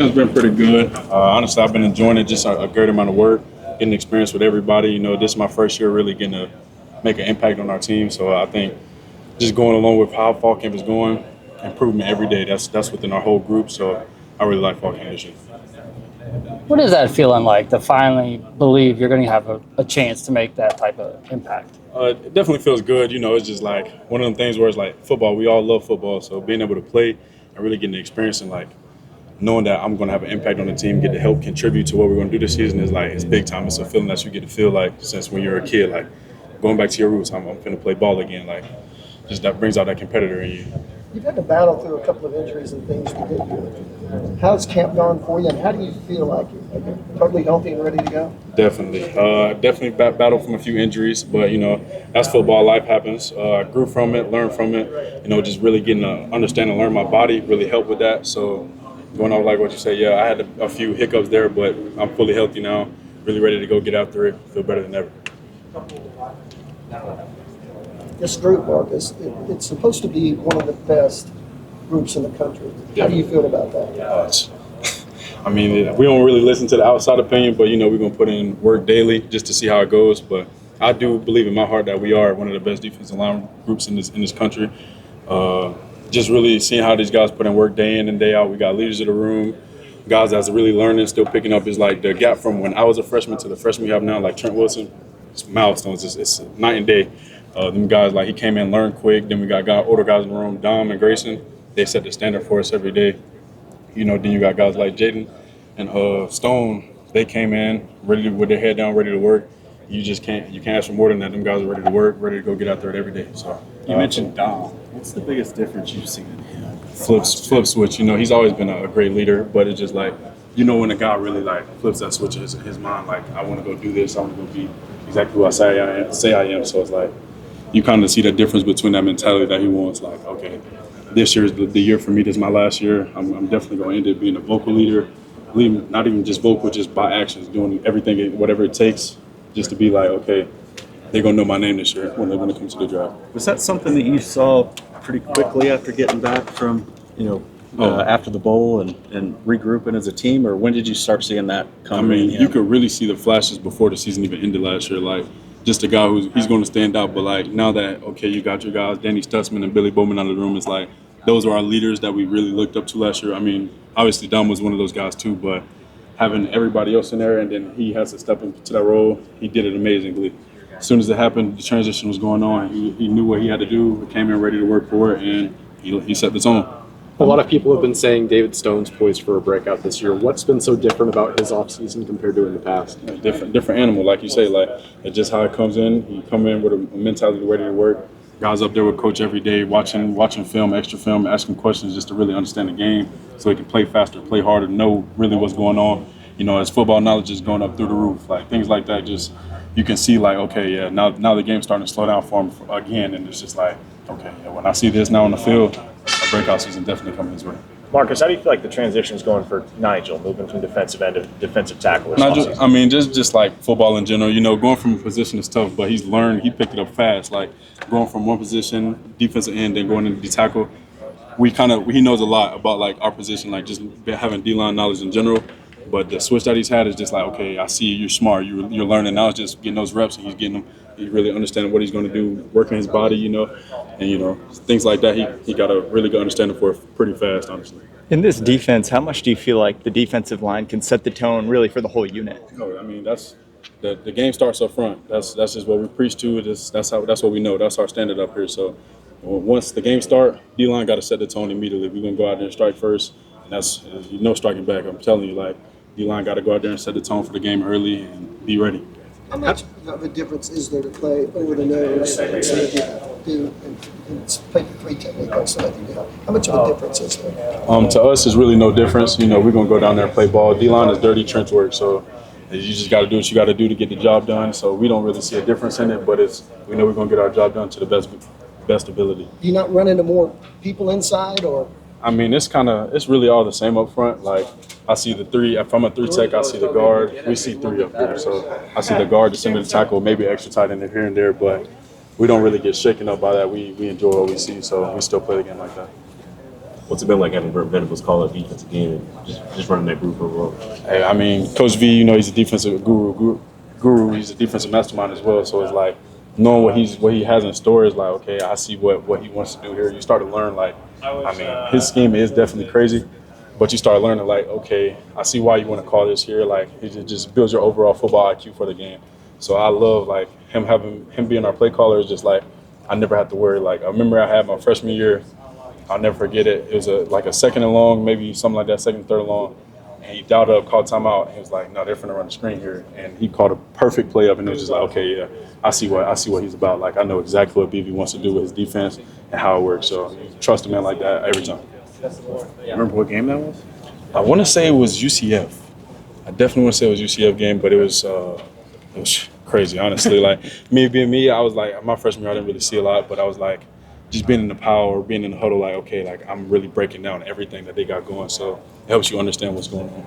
It's been pretty good. Honestly, I've been enjoying it, just a great amount of work, getting experience with everybody. This is my first year really getting to make an impact on our team. So I think just going along with how fall camp is going, improvement every day. That's within our whole group. So I really like fall camp this year. What is that feeling like to finally believe you're going to have a chance to make that type of impact? It definitely feels good. It's just like one of them things where it's like football. We all love football, so being able to play and really getting the experience and like knowing that I'm going to have an impact on the team, get to help contribute to what we're going to do this season is like it's big time. It's a feeling that you get to feel like since when you're a kid, like going back to your roots. I'm going to play ball again. Like just that brings out that competitor in you. You've had to battle through a couple of injuries and things to get here. How's camp gone for you, and how do you feel like you're totally healthy and ready to go? Definitely battled from a few injuries, but that's football. Life happens. I grew from it, learned from it. Just really getting to understand and learn my body really helped with that. So going off like what you said, I had a few hiccups there, but I'm fully healthy now. Really ready to go get after it. Feel better than ever. This group, Markus, it's supposed to be one of the best groups in the country. How do you feel about that? We don't really listen to the outside opinion, but we're going to put in work daily just to see how it goes. But I do believe in my heart that we are one of the best defensive line groups in this country. Just really seeing how these guys put in work day in and day out. We got leaders in the room, guys that's really learning, still picking up. Is like the gap from when I was a freshman to the freshman we have now, like Trent Wilson. It's milestones. It's night and day. Them guys, like he came in, learned quick. Then we got older guys in the room, Dom and Grayson. They set the standard for us every day. Then you got guys like Jaden and Stone. They came in ready with their head down, ready to work. You can't ask for more than that. Them guys are ready to work, ready to go get out there every day. So you mentioned Dom. What's the biggest difference you've seen in him? Flip switch. He's always been a great leader, but it's just like when a guy really like flips that switch in his mind, like I want to go do this. I want to go be exactly who I say I am. So it's like you kind of see the difference between that mentality that he wants. Like, okay, this year is the year for me. This is my last year. I'm definitely going to end up being a vocal leader. Not even just vocal, just by actions, doing everything, whatever it takes, just to be like, okay, they're going to know my name this year when it comes to the draft. Was that something that you saw pretty quickly after getting back from, after the bowl and regrouping as a team, or when did you start seeing that come in? You could really see the flashes before the season even ended last year. Like, just a guy he's going to stand out. But, like, now that, okay, you got your guys, Danny Stutzman and Billy Bowman out of the room, it's like those are our leaders that we really looked up to last year. Obviously, Dom was one of those guys too, but having everybody else in there and then he has to step into that role, he did it amazingly. As soon as it happened, the transition was going on. He knew what he had to do, came in ready to work for it, and he set the tone. A lot of people have been saying David Stone's poised for a breakout this year. What's been so different about his offseason compared to in the past? Different animal, like you say. Like, it's just how it comes in. He come in with a mentality ready to work. Guys up there with coach every day, watching film, extra film, asking questions just to really understand the game so he can play faster, play harder, know really what's going on. His football knowledge is going up through the roof. Like, things like that, just you can see like, okay, yeah, now the game's starting to slow down for him again, and it's just like, okay, yeah, when I see this now on the field, a breakout season definitely coming his way. Markus, how do you feel like the transition is going for Nigel, moving from defensive end to defensive tackle? Just like football in general, going from a position is tough, but he picked it up fast. Like going from one position, defensive end, then going into the tackle. He knows a lot about like our position, like just having D-line knowledge in general. But the switch that he's had is just like, okay, I see you're smart, you're learning. Now it's just getting those reps, and he's getting them. He's really understanding what he's going to do, working his body, and things like that. He got a really good understanding for it pretty fast, honestly. In this defense, how much do you feel like the defensive line can set the tone really for the whole unit? That's the game starts up front. That's just what we preach to. That's what we know. That's our standard up here. So once the game starts, D-line got to set the tone immediately. We're going to go out there and strike first. And that's striking back. I'm telling you, like, D-line got to go out there and set the tone for the game early and be ready. How much of a difference is there to play over the nose and say you have to do and play the three technique on something you have? How much of a difference is there? To us, it's really no difference. We're going to go down there and play ball. D-line is dirty trench work, so you just got to do what you got to do to get the job done. So we don't really see a difference in it, but we know we're going to get our job done to the best ability. Do you not run into more people inside, or? It's really all the same up front. Like, I see the three. If I'm a three tech, I see the guard. We see three up there. So I see the guard, the center, the tackle, maybe extra tight end here and there, but we don't really get shaken up by that. We enjoy what we see, so we still play the game like that. What's it been like having Venables call a defensive game and just running that group overall? Hey, I mean, Coach V, he's a defensive guru. He's a defensive mastermind as well. So it's like knowing what he has in store is like, okay, I see what he wants to do here. You start to learn his scheme is definitely crazy, but you start learning like, okay, I see why you want to call this here. Like it just builds your overall football IQ for the game. So I love like him being our play caller is just like I never had to worry. Like I remember I had my freshman year. I'll never forget it. It was like a second and long, maybe something like that, second, third and long. And he dialed up, called timeout, and he was like, no, they're finna run the screen here. And he called a perfect play up, and it was just like, okay, yeah, I see what he's about. Like, I know exactly what BV wants to do with his defense and how it works. So you trust a man like that every time. Remember what game that was? I want to say it was UCF. I definitely want to say it was UCF game, but it was crazy, honestly. Like, me being me, I was like, my freshman year, I didn't really see a lot, but I was like, just being in the power or being in the huddle, like, okay, like I'm really breaking down everything that they got going. So it helps you understand what's going on.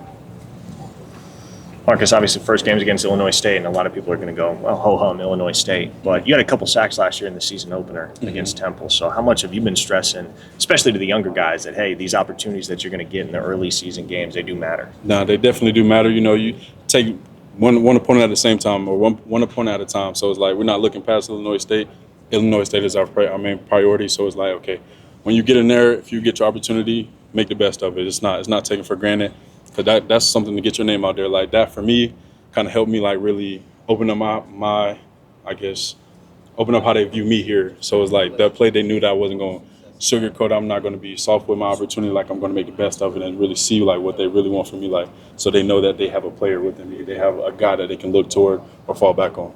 Marcus, obviously, first game's against Illinois State, and a lot of people are going to go, well, ho-hum, Illinois State. But you had a couple sacks last year in the season opener against Temple. So how much have you been stressing, especially to the younger guys, that, hey, these opportunities that you're going to get in the early season games, they do matter? No, they definitely do matter. You take one opponent at the same time or one opponent at a time. So it's like we're not looking past Illinois State. Illinois State is our main priority. So it's like, okay, when you get in there, if you get your opportunity, make the best of it. It's not taken for granted. Because that's something to get your name out there. Like that for me kind of helped me like really open up my open up how they view me here. So it's like that play, they knew that I wasn't going to sugarcoat. I'm not going to be soft with my opportunity. Like I'm going to make the best of it and really see like what they really want from me. Like so they know that they have a player within me. They have a guy that they can look toward or fall back on.